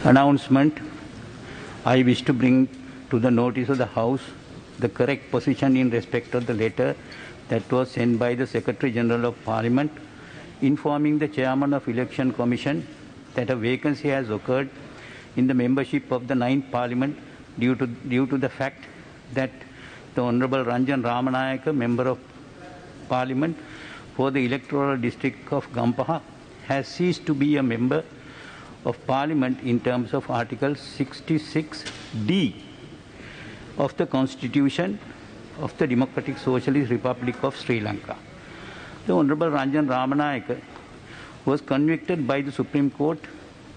announcement, I wish to bring to the notice of the House the correct position in respect of the letter that was sent by the Secretary General of Parliament informing the Chairman of Election Commission that a vacancy has occurred in the membership of the 9th Parliament due to the fact that the Honourable Ranjan Ramanayake, Member of Parliament for the electoral district of Gampaha, has ceased to be a member of Parliament in terms of Article 66D of the Constitution of the Democratic Socialist Republic of Sri Lanka. The Honourable Ranjan Ramanayake was convicted by the Supreme Court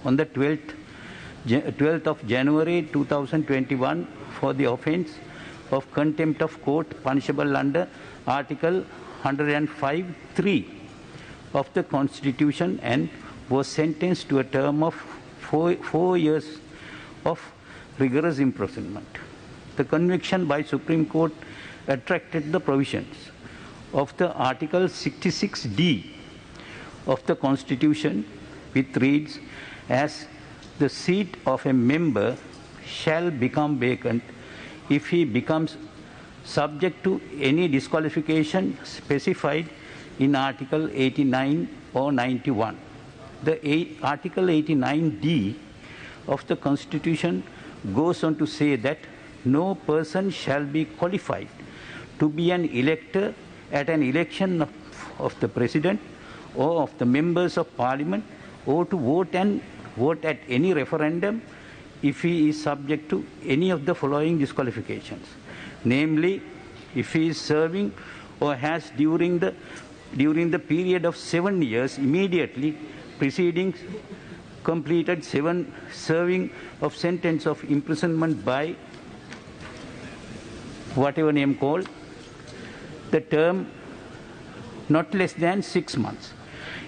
on the 12th of January 2021 for the offence of contempt of court punishable under Article 105(3) of the Constitution and was sentenced to a term of 4 years of rigorous imprisonment. The conviction by Supreme Court attracted the provisions of the Article 66D of the Constitution, which reads as the seat of a member shall become vacant if he becomes subject to any disqualification specified in Article 89 or 91. Article 89D of the Constitution goes on to say that no person shall be qualified to be an elector at an election of the President or of the members of Parliament or to vote at any referendum if he is subject to any of the following disqualifications. Namely, if he is serving or has during the period of 7 years immediately preceding completed serving of sentence of imprisonment by whatever name called, the term not less than 6 months,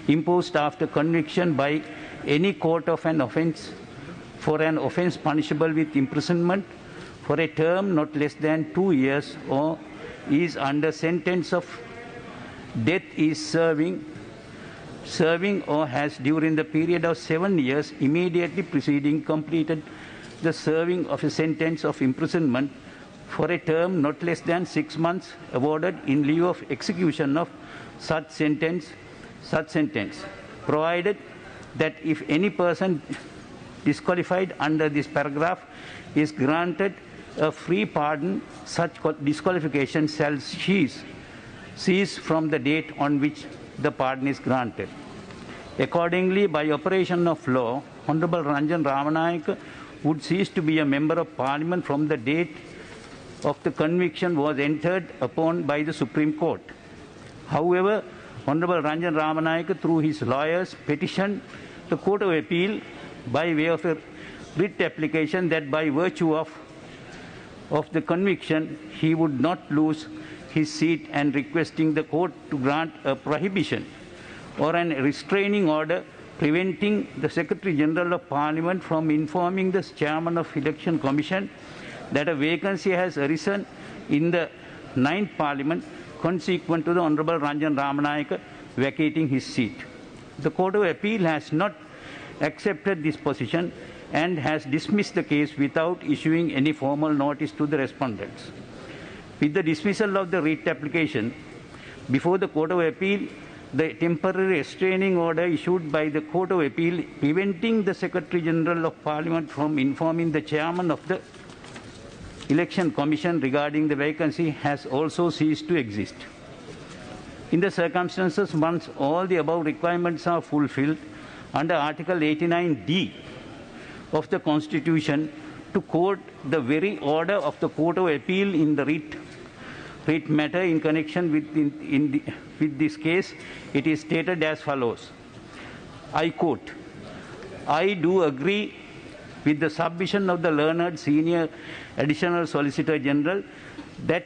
imposed after conviction by any court of an offence for an offence punishable with imprisonment for a term not less than 2 years or is under sentence of death is serving or has during the period of 7 years immediately preceding completed the serving of a sentence of imprisonment for a term not less than 6 months awarded in lieu of execution of such sentence, provided that if any person disqualified under this paragraph is granted a free pardon, such disqualification shall cease from the date on which the pardon is granted. Accordingly, by operation of law, Honourable Ranjan Ramanayake would cease to be a Member of Parliament from the date of the conviction was entered upon by the Supreme Court. However, Honourable Ranjan Ramanayake, through his lawyers, petitioned the Court of Appeal by way of a writ application that by virtue of the conviction he would not lose his seat and requesting the court to grant a prohibition or an restraining order preventing the Secretary General of Parliament from informing the Chairman of Election Commission that a vacancy has arisen in the 9th Parliament consequent to the Honourable Ranjan Ramanayake vacating his seat. The Court of Appeal has not accepted this position and has dismissed the case without issuing any formal notice to the respondents. With the dismissal of the writ application before the Court of Appeal, the temporary restraining order issued by the Court of Appeal preventing the Secretary General of Parliament from informing the Chairman of the Election Commission regarding the vacancy has also ceased to exist. In the circumstances, once all the above requirements are fulfilled, under Article 89D of the Constitution, to quote the very order of the Court of Appeal in the writ matter in connection with this case, it is stated as follows. I quote, I do agree with the submission of the learned Senior Additional Solicitor General that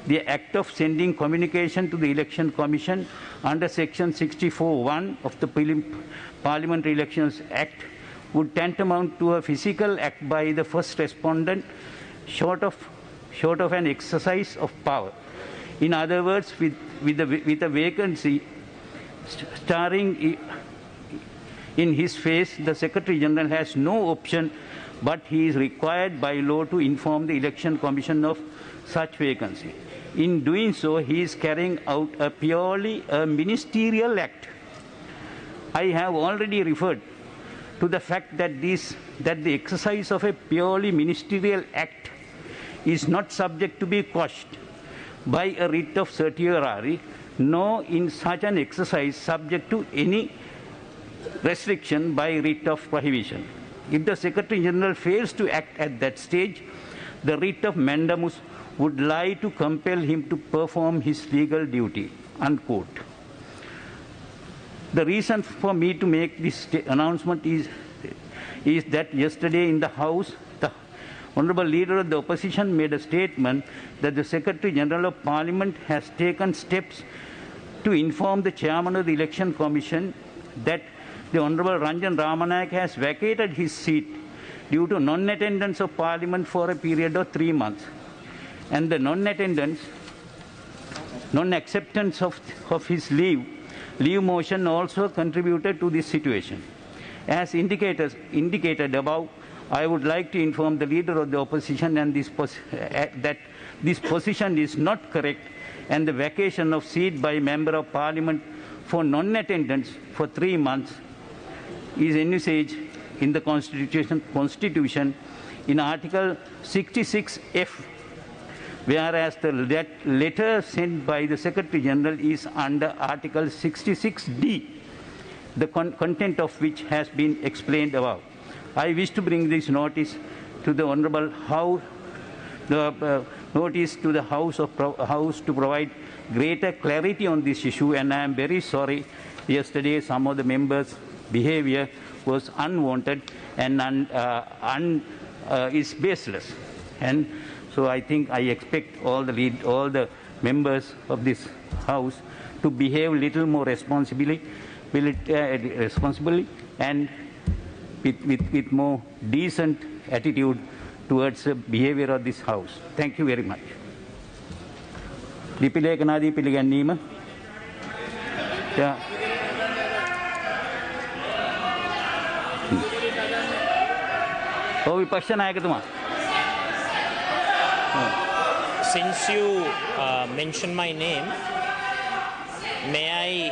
the act of sending communication to the Election Commission under Section 64(1) of the Parliamentary Elections Act would tantamount to a physical act by the first respondent short of an exercise of power. In other words, with a vacancy starring in his face, the Secretary General has no option, but he is required by law to inform the Election Commission of such vacancy. In doing so, he is carrying out a purely ministerial act. I have already referred to the fact that the exercise of a purely ministerial act is not subject to be quashed by a writ of certiorari, nor in such an exercise subject to any restriction by writ of prohibition. If the Secretary General fails to act at that stage, the writ of mandamus would lie to compel him to perform his legal duty, unquote. The reason for me to make this announcement is that yesterday in the House, the Honourable Leader of the Opposition made a statement that the Secretary General of Parliament has taken steps to inform the Chairman of the Election Commission that the Honourable Ranjan Ramanayak has vacated his seat due to non-attendance of Parliament for a period of 3 months. And the non-acceptance of his leave motion also contributed to this situation. As indicated above, I would like to inform the Leader of the Opposition and that this position is not correct, and the vacation of seat by Member of Parliament for non-attendance for 3 months is envisaged in the Constitution in Article 66F, whereas the letter sent by the Secretary General is under Article 66D, the content of which has been explained above. I wish to bring this notice to the Honourable House, notice to the House to provide greater clarity on this issue, and I am very sorry. Yesterday, some of the members' behaviour was unwanted and is baseless, and so I think I expect all the members of this House to behave a little more responsibly and with more decent attitude towards the behavior of this House. Thank you very much. Dipilekanaadi piliganneema. විපක්ෂ නායකතුමා. Since you mentioned my name, may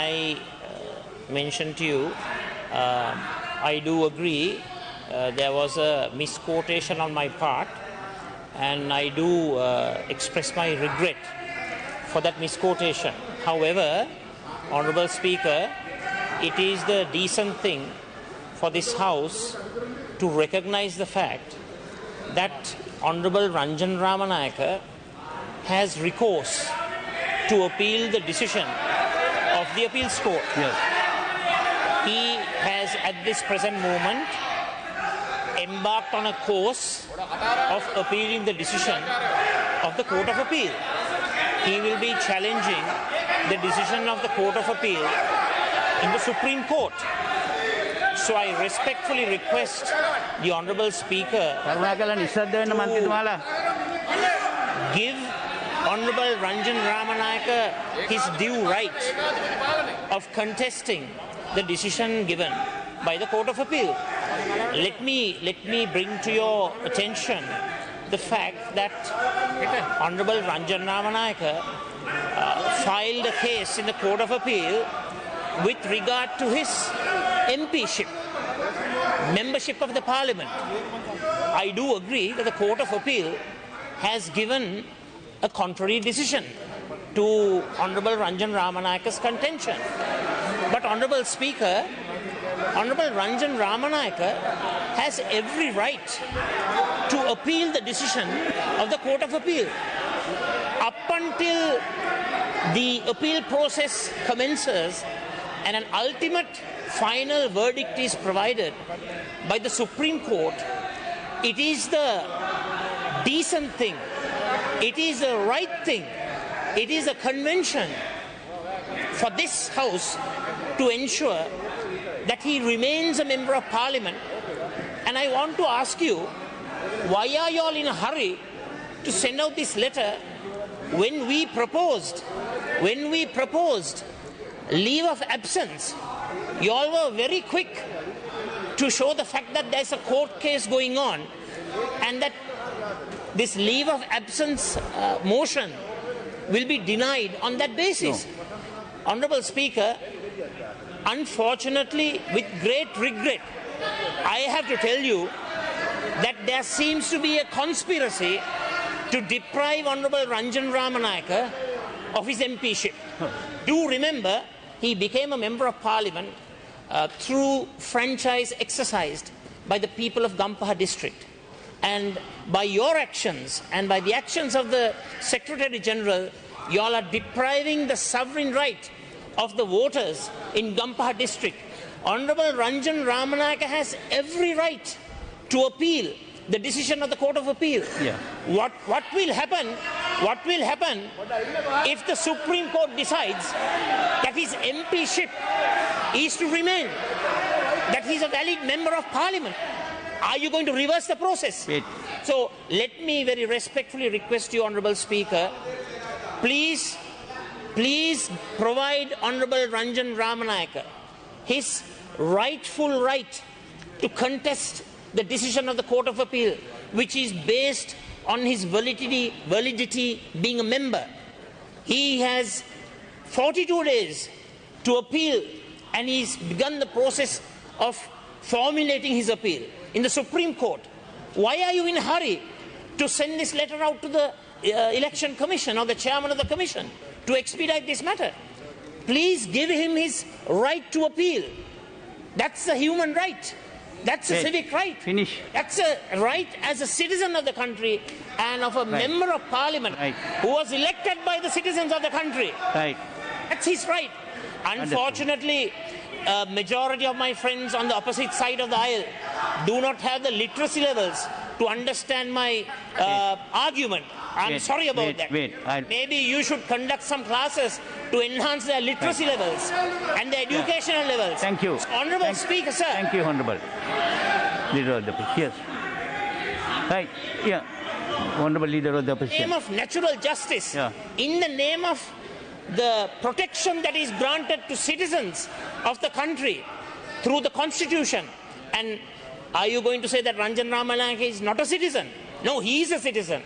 I mention to you, I do agree there was a misquotation on my part, and I do express my regret for that misquotation. However, Honourable Speaker, it is the decent thing for this House to recognise the fact that Honourable Ranjan Ramanayaka has recourse to appeal the decision of the appeals court. Yes. He has at this present moment embarked on a course of appealing the decision of the Court of Appeal. He will be challenging the decision of the Court of Appeal in the Supreme Court. So I respectfully request the Honourable Speaker to give Honourable Ranjan Ramanayaka his due right of contesting the decision given by the Court of Appeal. Let me bring to your attention the fact that Honourable Ranjan Ramanayaka filed a case in the Court of Appeal with regard to his MPship, membership of the Parliament. I do agree that the Court of Appeal has given a contrary decision to Honourable Ranjan Ramanayaka's contention. But Honourable Speaker, Honourable Ranjan Ramanayaka has every right to appeal the decision of the Court of Appeal. Up until the appeal process commences and an ultimate final verdict is provided by the Supreme Court, it is the decent thing, it is the right thing, it is a convention for this House to ensure that he remains a member of Parliament. And I want to ask you, why are you all in a hurry to send out this letter when we proposed leave of absence you all were very quick to show the fact that there's a court case going on and that this leave of absence motion will be denied on that basis. No. Honorable Speaker, unfortunately, with great regret, I have to tell you that there seems to be a conspiracy to deprive Honorable Ranjan Ramanayake of his MPship. Do remember, he became a Member of Parliament through franchise exercised by the people of Gampaha district. And by your actions and by the actions of the Secretary General, you all are depriving the sovereign right of the voters in Gampaha district. Honorable Ranjan Ramanayake has every right to appeal the decision of the Court of Appeal. Yeah. What will happen if the Supreme Court decides that his MPship is to remain, that he is a valid Member of Parliament? Are you going to reverse the process? Wait. So let me very respectfully request you, Honourable Speaker, please provide Honourable Ranjan Ramanayake his rightful right to contest the decision of the Court of Appeal, which is based on his validity being a member. He has 42 days to appeal, and he's begun the process of formulating his appeal in the Supreme Court. Why are you in a hurry to send this letter out to the Election Commission or the chairman of the commission to expedite this matter? Please give him his right to appeal. That's a human right. That's a civic right. Finish. That's a right as a citizen of the country and of a Member of Parliament who was elected by the citizens of the country. Right. That's his right. Unfortunately, a majority of my friends on the opposite side of the aisle do not have the literacy levels to understand my argument. I'm sorry about that. Maybe you should conduct some classes to enhance their literacy levels and their educational levels. Thank you. Honourable Speaker, sir. Thank you, Honourable Leader of the Opposition. Yes. Right. Yeah. Honourable Leader of the Opposition. In the name of natural justice, in the name of the protection that is granted to citizens of the country through the Constitution. And are you going to say that Ranjan Ramanayake is not a citizen? No, he is a citizen.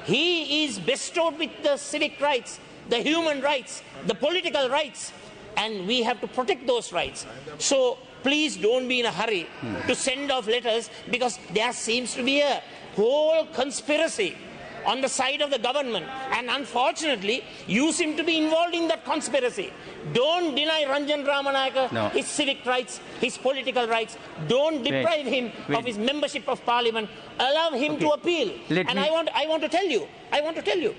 He is bestowed with the civic rights, the human rights, the political rights, and we have to protect those rights. So please don't be in a hurry to send off letters, because there seems to be a whole conspiracy on the side of the government, and unfortunately you seem to be involved in that conspiracy. Don't deny Ranjan Ramanayake his civic rights, his political rights. Don't deprive him of his membership of Parliament. Allow him to appeal. I want to tell you,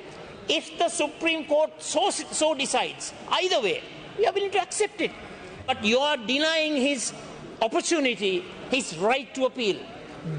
if the Supreme Court so decides, either way, we are willing to accept it. But you are denying his opportunity, his right to appeal.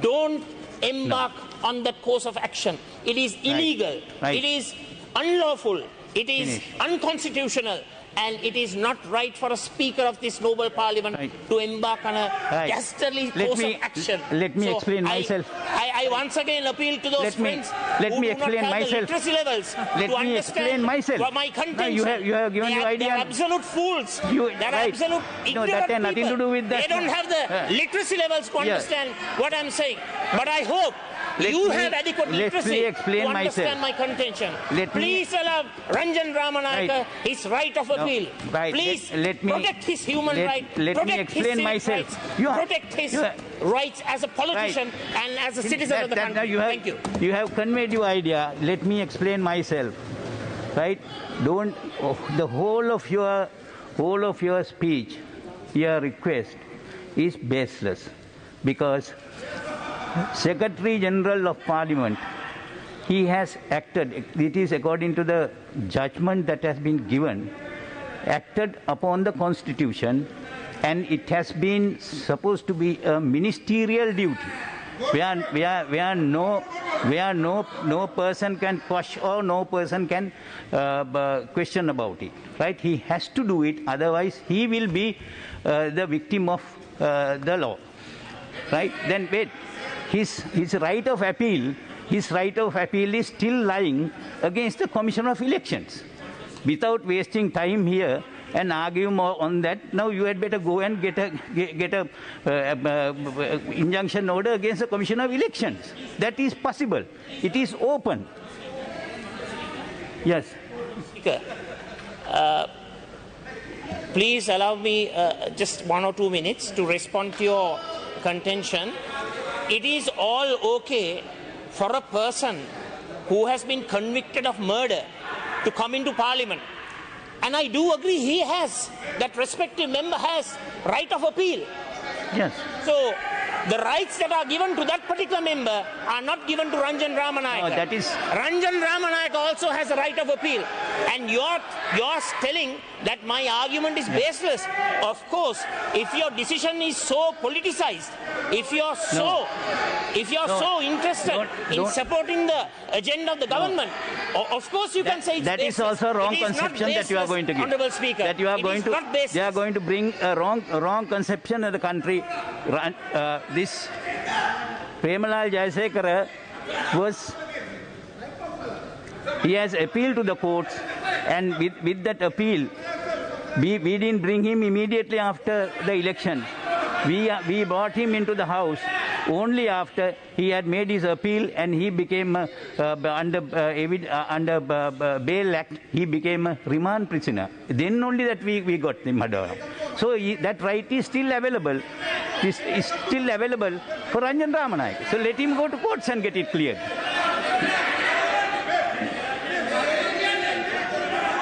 Don't embark on that course of action. It is illegal. It is unlawful. It is unconstitutional. And it is not right for a Speaker of this noble Parliament to embark on a dastardly course of action. Let me explain myself. I once again appeal to those friends who do not have the literacy levels to understand my contention. No, you have given your idea. They are absolute fools. They are absolute ignorant that has nothing people. to do with that. They don't have the literacy levels to understand what I'm saying. But I hope you have adequate literacy to understand my contention. Please allow Ranjan Ramanayake his right of appeal. Please protect his human right. Let me explain myself. Protect his rights as a politician and as a citizen of the country. Thank you. You have conveyed your idea. Let me explain myself. Right? Don't the whole of your speech, your request is baseless, because Secretary General of Parliament, he has acted, it is according to the judgment that has been given, acted upon the Constitution, and it has been supposed to be a ministerial duty where no person can question or no person can question about it. Right? He has to do it, otherwise he will be the victim of the law. Right? Then wait. His right of appeal is still lying against the Commission of Elections. Without wasting time here, and argue more on that. Now you had better go and get a injunction order against the Commission of Elections. That is possible. It is open. Yes. Speaker, please allow me just 1 or 2 minutes to respond to your contention. It is all okay for a person who has been convicted of murder to come into Parliament. And I do agree he has, that respective member has right of appeal. Yes. So the rights that are given to that particular member are not given to Ranjan Ramanayake. No, that is... Ranjan Ramanayake also has a right of appeal. And you're telling that my argument is baseless. Of course, if your decision is so politicized, if you're so interested in supporting the agenda of the government, of course you can say it's that baseless. Is also a wrong conception that you are going to give. Honorable Speaker, that you are going to, they are going to bring a wrong conception of the country. This Premalal Jayasekara he has appealed to the courts, and with that appeal, we didn't bring him immediately after the election. We brought him into the house only after he had made his appeal, and he became under bail act. He became a remand prisoner. Then only that we got him. So that right is still available. Is still available for Ranjan Ramanayake. So let him go to courts and get it cleared.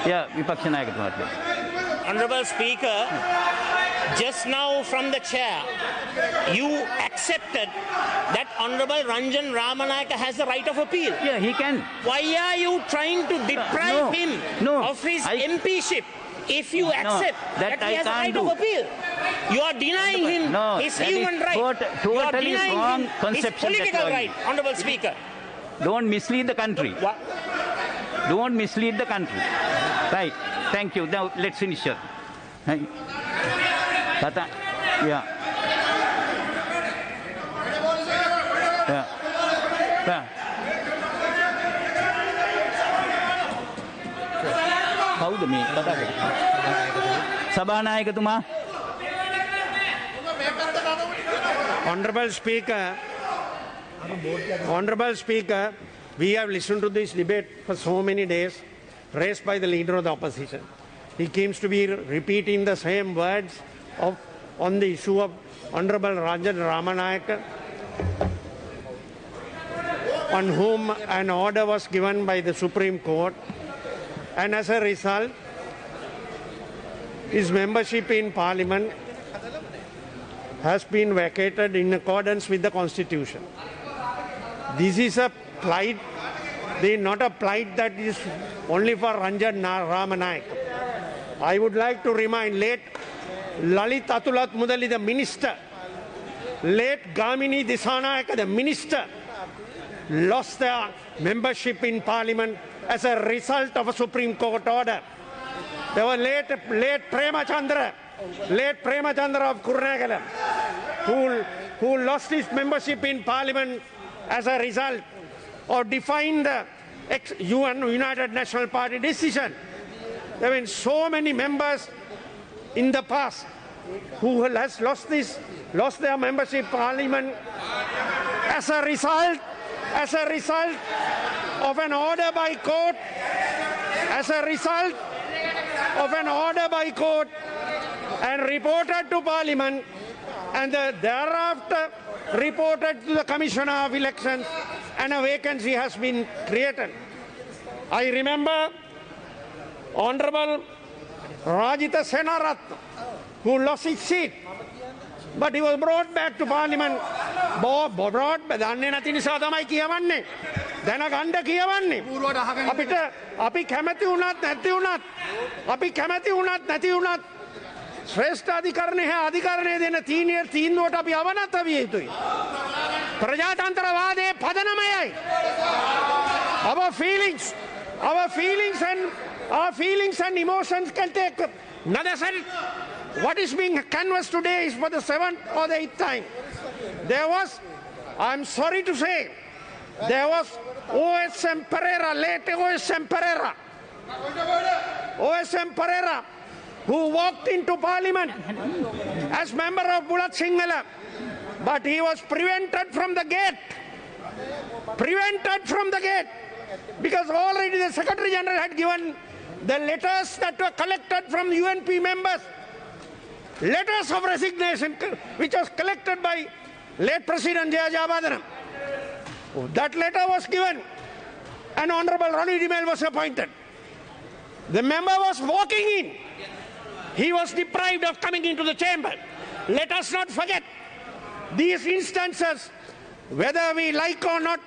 Yeah, Vipaksha Nayaka. Honorable Speaker, just now from the chair, you accepted that Honorable Ranjan Ramanayake has the right of appeal. Yeah, he can. Why are you trying to deprive him of his MPship if you accept that he has a right of appeal? You are denying him his human right. You are denying him his political right, Honorable Speaker. Don't mislead the country. What? Don't mislead the country. Right. Thank you. Now let's finish it. Yeah. Yeah. Yeah. කවුද මේ කතා කරන්නේ? සභානායකතුමා. Honorable Speaker, we have listened to this debate for so many days, raised by the leader of the opposition. He seems to be repeating the same words on the issue of Honorable Ranjan Ramanayake, on whom an order was given by the Supreme Court, and as a result, his membership in Parliament has been vacated in accordance with the Constitution. This is a plight, not a plight that is only for Ranjan Ramanayake. I would like to remind late Lalit Atulat Mudali, the minister, late Gamini Disanayake, the minister, lost their membership in Parliament as a result of a Supreme Court order. There were late Premachandra of Kurunegala, who lost his membership in Parliament as a result of defying the United National Party decision. There have been so many members in the past who has lost their membership in Parliament as a result of an order by court, and reported to Parliament, and thereafter reported to the Commissioner of Elections, and a vacancy has been created. I remember Honorable Rajitha Senaratne, who lost his seat, but he was brought back to Parliament. දන්නේ නැති නිසා තමයි කියවන්නේ. දැනගන්න කියවන්නේ. අපි කැමති වුණත් නැති වුණත් ශ්‍රේෂ්ඨ අධිකරණය අධිකරණය දෙන තීන්දුවට අපි අවනත විය යුතුයි. ප්‍රජාතන්ත්‍රවාදයේ පදනමයයි. Our feelings and emotions can take another side. What is being canvassed today is for the 7th or the 8th time. There was, I'm sorry to say, there was OSM Pereira, late OSM Pereira. OSM Pereira who walked into parliament as member of Bulat Sinhala, but he was prevented from the gate. Prevented from the gate. Because already the Secretary General had given the letters that were collected from UNP members. Letters of resignation which was collected by late President Jaya Jabadanam. That letter was given and Honorable Ronnie Dimel was appointed. The member was walking in. He was deprived of coming into the chamber. Let us not forget these instances, whether we like or not,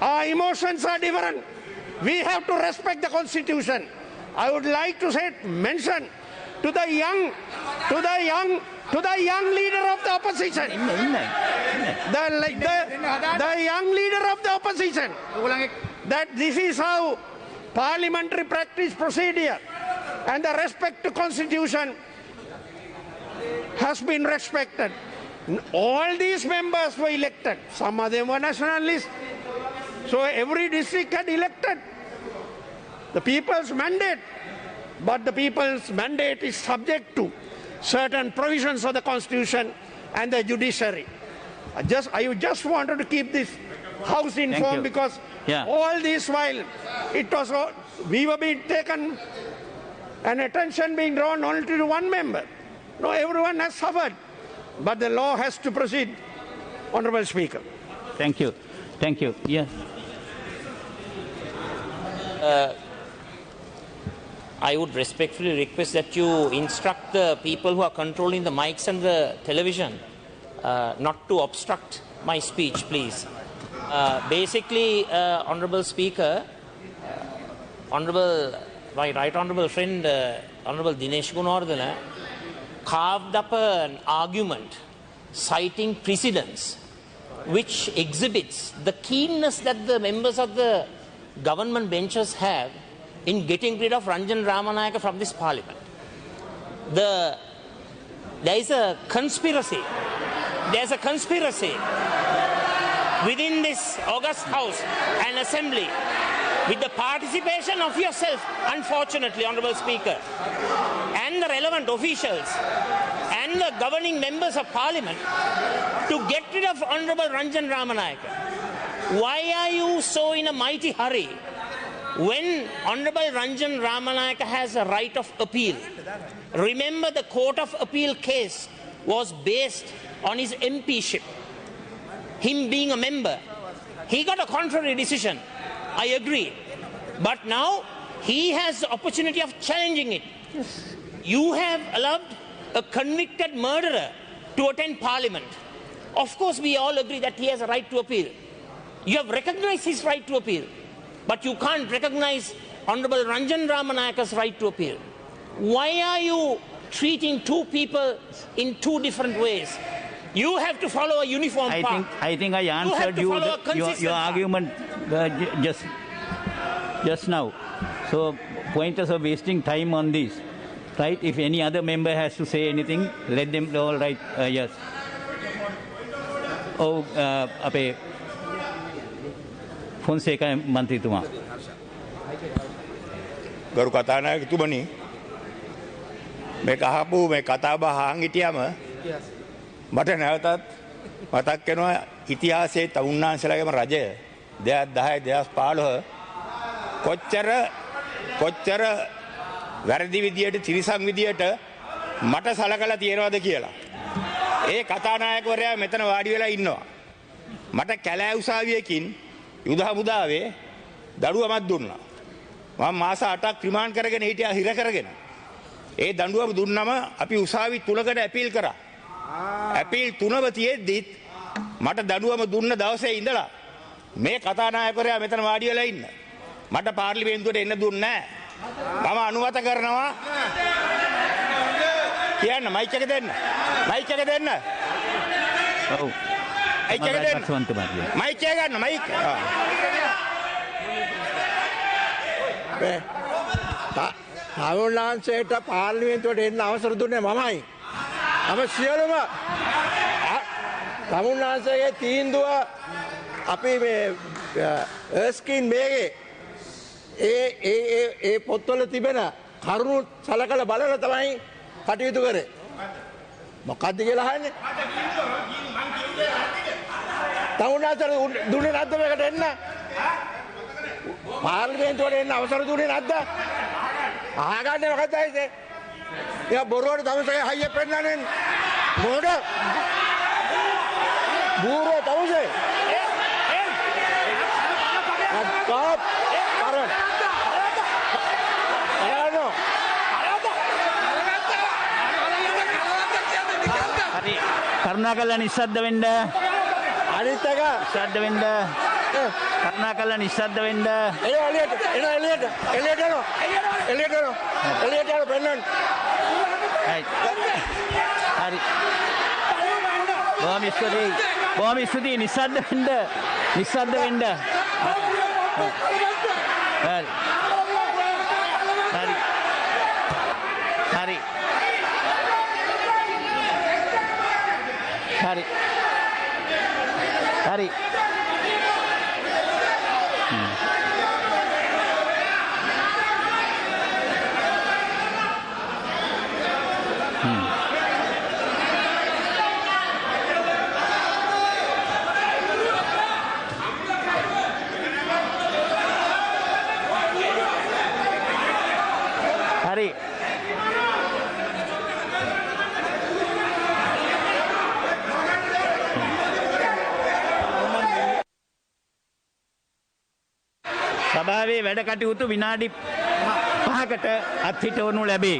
our emotions are different. We have to respect the Constitution. I would like to mention to the young leader of the opposition, the young leader of the opposition, that this is how parliamentary practice procedure and the respect to Constitution has been respected. All these members were elected. Some of them were nationalists. So every district had elected the people's mandate. But the people's mandate is subject to certain provisions of the Constitution and the judiciary. I just wanted to keep this House informed because all this while we were being taken and attention being drawn only to one member. No, everyone has suffered. But the law has to proceed. Honorable Speaker. Thank you. Thank you. Yes. I would respectfully request that you instruct the people who are controlling the mics and the television not to obstruct my speech, please. Basically, Honorable Speaker, my right honourable friend, Honorable Dinesh Gunawardena, carved up an argument citing precedents which exhibits the keenness that the members of the government benches have in getting rid of Ranjan Ramanayaka from this parliament. There is a conspiracy. There's a conspiracy within this August House and Assembly with the participation of yourself, unfortunately, Honourable Speaker, and the relevant officials and the governing members of Parliament to get rid of Honourable Ranjan Ramanayaka. Why are you so in a mighty hurry when Honourable Ranjan Ramanayaka has a right of appeal? Remember, the Court of Appeal case was based on his MPship, him being a member. He got a contrary decision. I agree. But now he has the opportunity of challenging it. Yes. You have allowed a convicted murderer to attend Parliament. Of course, we all agree that he has a right to appeal. You have recognized his right to appeal. But you can't recognize Honorable Ranjan Ramanayaka's right to appeal. Why are you treating two people in two different ways? You have to follow a uniform path. I think I answered your argument just now. So pointers are wasting time on this. Right? If any other member has to say anything, let them all right. Yes. Oh, Ape Fonseca Mantritumaa. ගරු කතානායකතුමනි මේ කහපු මේ කතාබහ අහන් හිටියම මට නැවතත් මතක් වෙනවා ඉතිහාසයේ තවුන්නාන්සලාගේම රජය 2010 2015 කොච්චර වැරදි විදියට තිරිසන් විදියට මට සලකලා තියෙනවද කියලා. ඒ කතානායකවරයා මෙතන වාඩි වෙලා ඉන්නවා. මට කැලෑ උසාවියකින් යුද හමුදාවේ දඩුවමක් දුන්නා. මම මාස 8ක් රිමාන්ඩ් කරගෙන හිටියා හිර කරගෙන. ඒ දඬුවම දුන්නම අපි උසාවි 3කට ඇපීල් කරා. ඇපීල් 3ම තියෙද්දිත් මට දඬුවම දුන්න දවසේ ඉඳලා මේ කතානායකවරයා මෙතන වාඩි වෙලා ඉන්න. මට පාර්ලිමේන්තුවට එන්න දුන්නේ නැහැ. මම අනුමත කරනවා. කියන්න මයික් එක දෙන්න. මයික් එක දෙන්න. ඔව්. මයික් එක දෙන්න. මයික් එක ගන්න මයික්. තවුන්නාන්සේට පාර්ලිමේන්තුවට එන්න අවසර දුන්නේ මමයි. අප සියලුම තවුන්නාන්සේගේ තීන්දුව අපි මේ ස්කින් මේගේ ඒ පොත්වල තිබෙන කරුණු සලකලා බලලා තමයි කටයුතු කරේ. මොකක්ද කියලා අහන්නේ? තවුනාතර දුන්නේ නැද්ද මේකට එන්න? පාර්ලිමේන්තුවට එන්න අවසර දුන්නේ නැද්ද? අහගන්නේ මොකක්ද ඇයිද? එයා බොරුවට තමසගේ හයිය පෙන්නන්නේ මොකද? බූරෝ තමසේ. අක්කාප් කරන. හරි කරුණාකරලා නිස්සද්ද වෙන්න. අනිත් එක නිස්සද්ද වෙන්න. කරුණාකරලා නිස්සද්ද වෙන්න. එලියට පෙන්නන්න. හරි. බොහොම ස්තුතියි. බොහොම ස්තුතියි නිස්සද්ද වෙන්න. නිස්සද්ද වෙන්න. හරි. හරි. හරි. හරි. හරි. හරි. සභාවේ වැඩ කටයුතු විනාඩි 5කට අත්හිටවනු ලැබේ.